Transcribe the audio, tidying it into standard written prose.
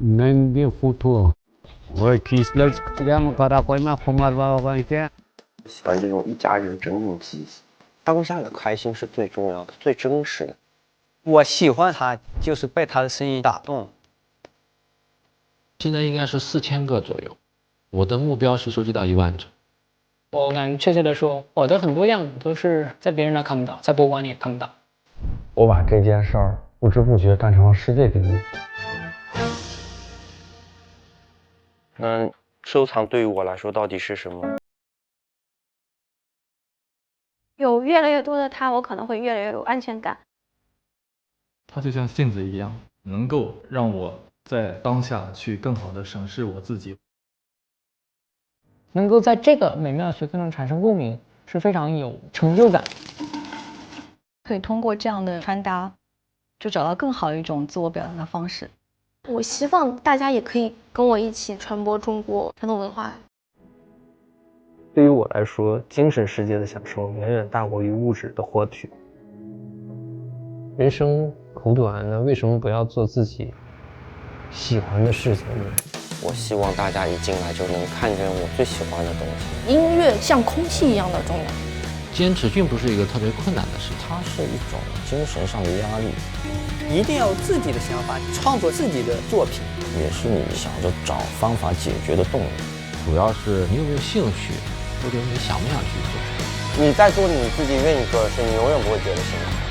नहीं फुटो我其实两个大会嘛，红了吧一点。喜欢这种一家人整整齐齐，当下的开心是最重要的、最真实的。我喜欢他，就是被他的声音打动。现在应该是4000个左右，我的目标是收集到1万只。我敢确切的说，我的很多样子都是在别人那看不到，在博物馆里也看不到。我把这件事儿不知不觉干成了世界第一。收藏对于我来说到底是什么？有越来越多的他，我可能会越来越有安全感。它就像镜子一样，能够让我在当下去更好的审视我自己。能够在这个美妙的时刻中产生共鸣，是非常有成就感。可以通过这样的穿搭，就找到更好的一种自我表达的方式。我希望大家也可以跟我一起传播中国传统文化。对于我来说，精神世界的享受远远大过于物质的获取。人生苦短，那为什么不要做自己喜欢的事情呢？我希望大家一进来就能看见我最喜欢的东西。音乐像空气一样的重要。坚持并不是一个特别困难的事情，它是一种精神上的压力。一定要有自己的想法，创作自己的作品，也是你想着找方法解决的动力。主要是你有没有兴趣，或者你想不想去做。你在做你自己愿意做的事，你永远不会觉得辛苦。